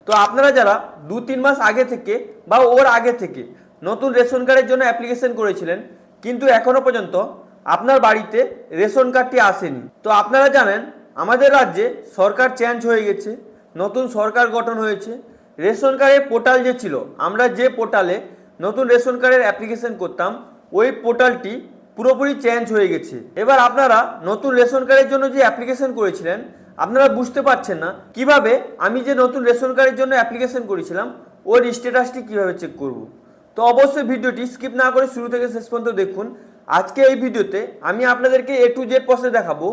তো আপনারা যারা 2-3 মাস আগে থেকে বা ওর আগে থেকে নতুন রেশন কার্ডের জন্য অ্যাপ্লিকেশন করেছিলেন কিন্তু এখনো পর্যন্ত আপনার বাড়িতে রেশন কার্ডটি আসেনি, তো আপনারা জানেন আমাদের রাজ্যে সরকার চেঞ্জ হয়ে গেছে, নতুন সরকার গঠন হয়েছে। রেশন কার্ডের পোর্টাল যে ছিল, আমরা যে পোর্টালে নতুন রেশন কার্ডের অ্যাপ্লিকেশন করতাম ওই পোর্টালটি পুরোপুরি চেঞ্জ হয়ে গেছে। এবার আপনারা নতুন রেশন কার্ডের জন্য যে অ্যাপ্লিকেশন করেছিলেন আপনারা বুঝতে পারছেন না কিভাবে আমি যে নতুন রেশন কার্ডের জন্য অ্যাপ্লিকেশন করেছিলাম ওর স্ট্যাটাসটি কিভাবে চেক করব। তো অবশ্যই ভিডিওটি স্কিপ না করে শুরু থেকে শেষ পর্যন্ত দেখুন। আজকে এই ভিডিওতে আমি আপনাদেরকে A to Z প্রসেস দেখাবো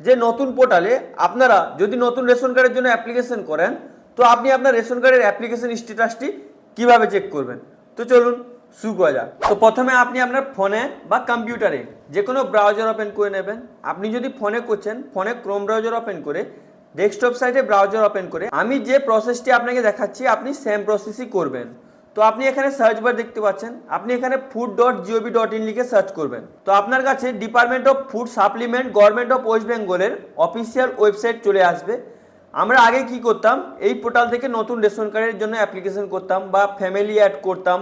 যে নতুন পোর্টালে আপনারা যদি নতুন রেশন কার্ডের জন্য অ্যাপ্লিকেশন করেন তো আপনি আপনার রেশন কার্ডের অ্যাপ্লিকেশন স্ট্যাটাসটি কিভাবে চেক করবেন। তো চলুন শুরু করা যাক। তো প্রথমে আপনি আপনার ফোনে বা কম্পিউটারে যে কোনো ব্রাউজার ওপেন করে নেবেন। আপনি যদি ফোনে করছেন ফোনে ক্রোম ব্রাউজার ওপেন করে ডেস্কটপ সাইটে ব্রাউজার ওপেন করে আমি যে প্রসেসটি আপনাকে দেখাচ্ছি আপনি সেম প্রসেসই করবেন। তো আপনি এখানে সার্চ বার দেখতে পাচ্ছেন, আপনি এখানে food.gov.in লিখে সার্চ করবেন। তো আপনার কাছে department of food supplement government of West বেঙ্গলের অফিসিয়াল ওয়েবসাইট চলে আসবে। আমরা আগে কি করতাম, এই পোর্টাল থেকে নতুন রেশন কার্ডের জন্য অ্যাপ্লিকেশন করতাম বা ফ্যামিলি অ্যাড করতাম,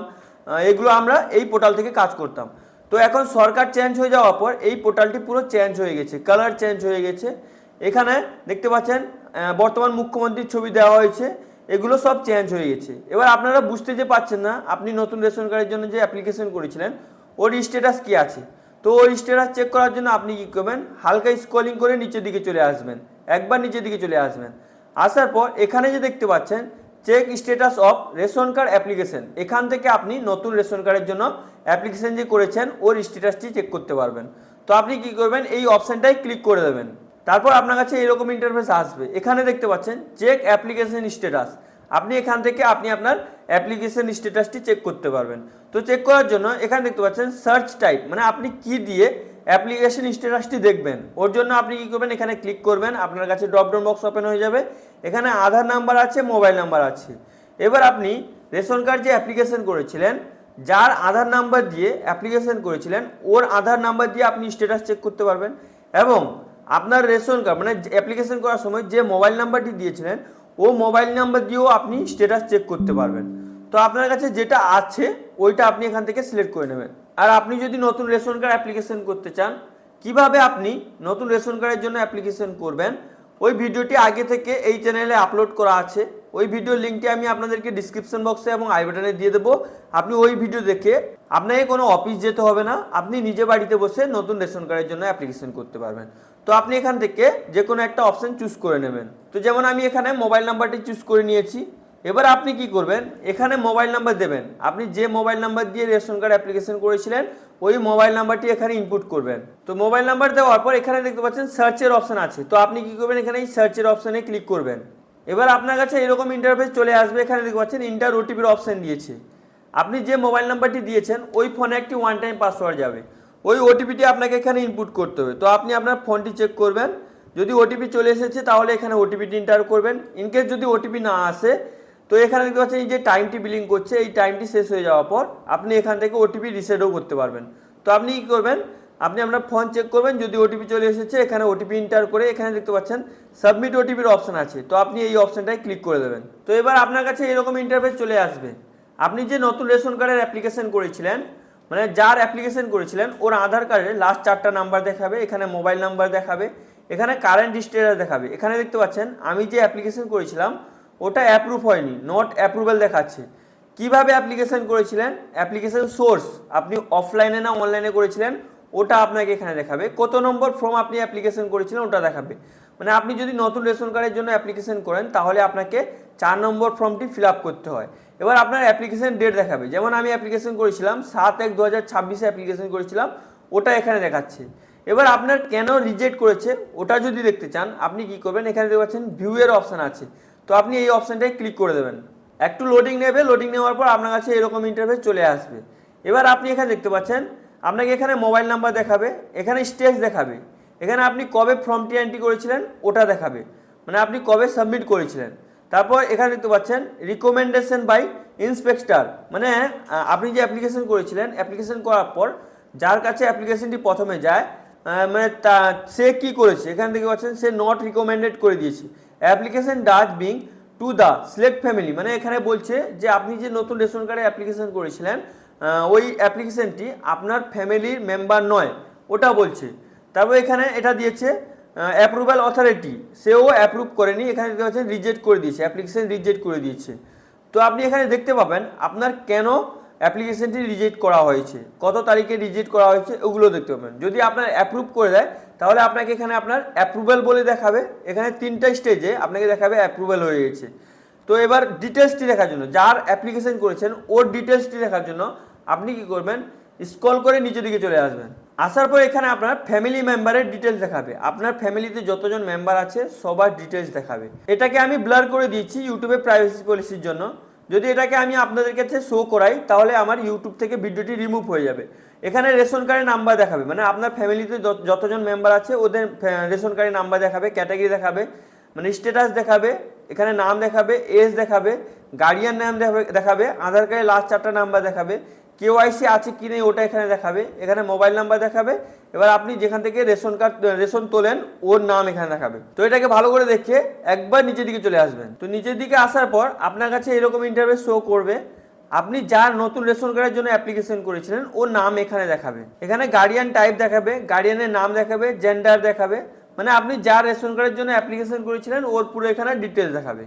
এগুলো আমরা এই পোর্টাল থেকে কাজ করতাম। তো এখন সরকার চেঞ্জ হয়ে যাওয়ার পর এই পোর্টালটি পুরো চেঞ্জ হয়ে গেছে, কালার চেঞ্জ হয়ে গেছে। এখানে দেখতে পাচ্ছেন বর্তমান মুখ্যমন্ত্রীর ছবি দেওয়া হয়েছে, এগুলো সব চেঞ্জ হয়ে গেছে। এবার আপনারা বুঝতে যে পারছেন না আপনি নতুন রেশন কার্ডের জন্য যে অ্যাপ্লিকেশন করেছিলেন ওর স্ট্যাটাস কি আছে। তো ওর স্ট্যাটাস চেক করার জন্য আপনি কি করবেন, হালকা স্ক্রলিং করে নিচের দিকে চলে আসবেন, একবার নিচের দিকে চলে আসবেন। আসার পর এখানে যে দেখতে পাচ্ছেন check status of ration card application, এখান থেকে আপনি নতুন রেশন কার্ডের জন্য অ্যাপ্লিকেশন যে করেছেন ওর স্ট্যাটাসটি চেক করতে পারবেন। তো আপনি কি করবেন, এই অপশানটাই ক্লিক করে দেবেন। তারপর আপনার কাছে এরকম ইন্টারফেস আসবে, এখানে দেখতে পাচ্ছেন চেক অ্যাপ্লিকেশন স্ট্যাটাস, আপনি এখান থেকে আপনি আপনার অ্যাপ্লিকেশন স্ট্যাটাসটি চেক করতে পারবেন। তো চেক করার জন্য এখানে দেখতে পাচ্ছেন সার্চ টাইপ, মানে আপনি কি দিয়ে অ্যাপ্লিকেশন স্ট্যাটাসটি দেখবেন ওর জন্য আপনি কি করবেন, এখানে ক্লিক করবেন, আপনার কাছে ড্রপডাউন বক্স ওপেন হয়ে যাবে, এখানে আধার নাম্বার আছে, মোবাইল নাম্বার আছে। এবার আপনি রেশন কার্ড যে অ্যাপ্লিকেশন করেছিলেন, যার আধার নাম্বার দিয়ে অ্যাপ্লিকেশন করেছিলেন ওর আধার নাম্বার দিয়ে আপনি স্ট্যাটাস চেক করতে পারবেন, এবং আপনার রেশন কার্ড মানে অ্যাপ্লিকেশন করার সময় যে মোবাইল নাম্বারটি দিয়েছিলেন ও মোবাইল নাম্বার দিয়েও আপনি স্ট্যাটাস চেক করতে পারবেন। তো আপনার কাছে যেটা আছে ওইটা আপনি এখান থেকে সিলেক্ট করে নেবেন। আর আপনি যদি নতুন রেশন কার্ড অ্যাপ্লিকেশন করতে চান, কিভাবে আপনি নতুন রেশন কার্ডের জন্য অ্যাপ্লিকেশন করবেন ওই ভিডিওটি আগে থেকে এই চ্যানেলে আপলোড করা আছে, ওই ভিডিওর লিঙ্কটি আমি আপনাদেরকে ডিসক্রিপশন বক্সে এবং আই বাটনে দিয়ে দেবো। আপনি ওই ভিডিও দেখে আপনাকে কোনো অফিস যেতে হবে না, আপনি নিজে বাড়িতে বসে নতুন রেশন কার্ডের জন্য অ্যাপ্লিকেশন করতে পারবেন। তো আপনি এখান থেকে যে কোনো একটা অপশান চুজ করে নেবেন। তো যেমন আমি এখানে মোবাইল নাম্বারটি চুজ করে নিয়েছি। এবার আপনি কি করবেন, এখানে মোবাইল নাম্বার দেবেন, আপনি যে মোবাইল নাম্বার দিয়ে রেশন কার্ড অ্যাপ্লিকেশন করেছিলেন ওই মোবাইল নাম্বারটি এখানে ইনপুট করবেন। তো মোবাইল নাম্বার দেওয়ার পর এখানে দেখতে পাচ্ছেন সার্চের অপশান আছে, তো আপনি কি করবেন, এখানে এই সার্চের অপশানে ক্লিক করবেন। এবার আপনার কাছে এরকম ইন্টারফেস চলে আসবে, এখানে দেখতে পাচ্ছেন ইন্টার ওটিপির অপশান দিয়েছে। আপনি যে মোবাইল নাম্বারটি দিয়েছেন ওই ফোনে একটি ওয়ান টাইম পাসওয়ার্ড যাবে, ওই ওটিপিটি আপনাকে এখানে ইনপুট করতে হবে। তো আপনি আপনার ফোনটি চেক করবেন, যদি ওটিপি চলে এসেছে তাহলে এখানে ওটিপিটি এন্টার করবেন। ইনকেস যদি ওটিপি না আসে তো এখানে দেখতে পাচ্ছেন এই যে টাইমটি বিলিং করছে, এই টাইমটি শেষ হয়ে যাওয়ার পর আপনি এখান থেকে ওটিপি রিসেটও করতে পারবেন। তো আপনি কী করবেন, আপনি আপনার ফোন চেক করবেন, যদি ওটিপি চলে এসেছে এখানে ওটিপি এন্টার করে এখানে দেখতে পাচ্ছেন সাবমিট ওটিপির অপশান আছে, তো আপনি এই অপশানটায় ক্লিক করে দেবেন। তো এবার আপনার কাছে এরকম ইন্টারফেস চলে আসবে। আপনি যে নতুন রেশন কার্ডের অ্যাপ্লিকেশন করেছিলেন, মানে যার অ্যাপ্লিকেশন করেছিলেন ওর আধার কার্ডের লাস্ট 4টা নাম্বার দেখাবে, এখানে মোবাইল নাম্বার দেখাবে, এখানে কারেন্ট স্ট্যাটাস দেখাবে। এখানে দেখতে পাচ্ছেন আমি যে অ্যাপ্লিকেশন করেছিলাম ওটা অ্যাপ্রুভ হয়নি, নট অ্যাপ্রুভেল দেখাচ্ছে। কিভাবে অ্যাপ্লিকেশন করেছিলেন, অ্যাপ্লিকেশন সোর্স আপনি অফলাইনে না অনলাইনে করেছিলেন ওটা আপনাকে এখানে দেখাবে, কত নম্বর ফর্ম আপনি অ্যাপ্লিকেশন করেছিলেন ওটা দেখাবে। মানে আপনি যদি নতুন রেশন কার্ডের জন্য অ্যাপ্লিকেশন করেন তাহলে আপনাকে 4 নম্বর ফর্মটি ফিল আপ করতে হয়। এবার আপনার অ্যাপ্লিকেশন ডেট দেখাবে, যেমন আমি অ্যাপ্লিকেশন করেছিলাম 7/1/2026 অ্যাপ্লিকেশন করেছিলাম, ওটা এখানে দেখাচ্ছে। এবার আপনার কেন রিজেক্ট করেছে ওটা যদি দেখতে চান আপনি কি করবেন, এখানে দেখতে পাচ্ছেন ভিউ এর অপশান আছে, তো আপনি এই অপশানটায় ক্লিক করে দেবেন। একটু লোডিং নেবে, লোডিং নেওয়ার পর আপনার কাছে এরকম ইন্টারফেস চলে আসবে। এবার আপনি এখানে দেখতে পাচ্ছেন আপনাকে এখানে মোবাইল নাম্বার দেখাবে, এখানে স্টেজ দেখাবে, এখানে আপনি কবে ফর্মটি এন্ট্রি করেছিলেন ওটা দেখাবে, মানে আপনি কবে সাবমিট করেছিলেন। তারপর এখানে দেখতে পাচ্ছেন রিকমেন্ডেশন বাই ইন্সপেক্টর, মানে আপনি যে অ্যাপ্লিকেশন করেছিলেন অ্যাপ্লিকেশন করার পর যার কাছে অ্যাপ্লিকেশনটি প্রথমে যায় মানে সে কি করেছে, এখানে দেখতে পাচ্ছেন সে নট রিকমেন্ডেড করে দিয়েছে। Application does being to the select family, মানে এখানে বলছে যে আপনি যে নতুন রেশন কার্ডে অ্যাপ্লিকেশন করেছিলেন ওই অ্যাপ্লিকেশনটি আপনার ফ্যামিলির মেম্বার নয়, ওটা বলছে। তারপর এখানে এটা দিয়েছে অ্যাপ্রুভাল অথরিটি, সেও অ্যাপ্রুভ করেনি, এখানে দেখতে পাচ্ছেন রিজেক্ট করে দিয়েছে, অ্যাপ্লিকেশন রিজেক্ট করে দিয়েছে। তো আপনি এখানে দেখতে পাবেন আপনার কেন অ্যাপ্লিকেশনটি রিজেক্ট করা হয়েছে, কত তারিখে রিজেক্ট করা হয়েছে, ওগুলো দেখতে পাবেন। যদি আপনার অ্যাপ্রুভ করে দেয় তাহলে আপনাকে এখানে আপনার অ্যাপ্রুভাল বলে দেখাবে, এখানে 3টা স্টেজে আপনাকে দেখাবে অ্যাপ্রুভাল হয়ে গেছে। তো এবার ডিটেলসটি দেখার জন্য, যার অ্যাপ্লিকেশন করেছেন ওর ডিটেলসটি দেখার জন্য আপনি কি করবেন, স্ক্রল করে নিচের দিকে চলে আসবেন। আসার পর এখানে আপনার ফ্যামিলি মেম্বারের ডিটেলস দেখাবে, আপনার ফ্যামিলিতে যতজন মেম্বার আছে সবার ডিটেলস দেখাবে। এটাকে আমি ব্লার করে দিয়েছি ইউটিউবের প্রাইভেসি পলিসির জন্য। যদি এটাকে আমি আপনাদের কাছে শো করাই তাহলে আমার ইউটিউব থেকে ভিডিওটি রিমুভ হয়ে যাবে। এখানে রেশন কার্ডের নাম্বার দেখাবে, মানে আপনার ফ্যামিলিতে যতজন মেম্বার আছে ওদের রেশন কার্ডের নাম্বার দেখাবে, ক্যাটাগরি দেখাবে, মানে স্ট্যাটাস দেখাবে, এখানে নাম দেখাবে, এজ দেখাবে, গার্ডিয়ান নাম দেখাবে, আধার কার্ডের লাস্ট 4টা নাম্বার দেখাবে, কেওয়াইসি আছে কি নেই ওটা এখানে দেখাবে, এখানে মোবাইল নাম্বার দেখাবে। এবার আপনি যেখান থেকে রেশন তোলেন ওর নাম এখানে দেখাবে। তো এটাকে ভালো করে দেখে একবার নিচের দিকে চলে আসবেন। তো নিচের দিকে আসার পর আপনার কাছে এরকম ইন্টারফেস শো করবে, আপনি যার নতুন রেশন কার্ডের জন্য অ্যাপ্লিকেশন করেছিলেন ওর নাম এখানে দেখাবে, এখানে গার্ডিয়ান টাইপ দেখাবে, গার্ডিয়ানের নাম দেখাবে, জেন্ডার দেখাবে, মানে আপনি যার রেশন কার্ডের জন্য অ্যাপ্লিকেশন করেছিলেন ওর পুরো এখানে ডিটেলস দেখাবে।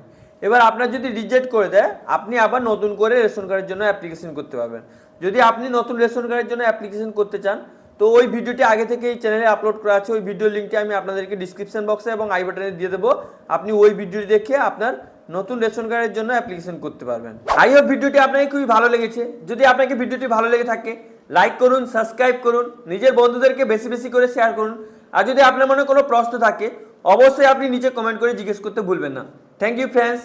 এবার আপনার যদি রিজেক্ট করে দেয় আপনি আবার নতুন করে রেশন কার্ডের জন্য অ্যাপ্লিকেশন করতে পারবেন। যদি আপনি নতুন রেশন কার্ডের জন্য অ্যাপ্লিকেশন করতে চান তো ওই ভিডিওটি আগে থেকে এই চ্যানেলে আপলোড করা আছে, ওই ভিডিওর লিঙ্কটি আমি আপনাদেরকে ডিসক্রিপশন বক্সে এবং আই বাটনে দিয়ে দেবো। আপনি ওই ভিডিওটি দেখে আপনার নতুন রেশন কার্ডের জন্য অ্যাপ্লিকেশন করতে পারবেন। আই হোপ ভিডিওটি আপনাকে খুবই ভালো লেগেছে। যদি আপনাকে ভিডিওটি ভালো লেগে থাকে লাইক করুন, সাবস্ক্রাইব করুন, নিজের বন্ধুদেরকে বেশি বেশি করে শেয়ার করুন। আর যদি আপনার মনে কোনো প্রশ্ন থাকে অবশ্যই আপনি নিচে কমেন্ট করে জিজ্ঞেস করতে ভুলবেন না। Thank you friends.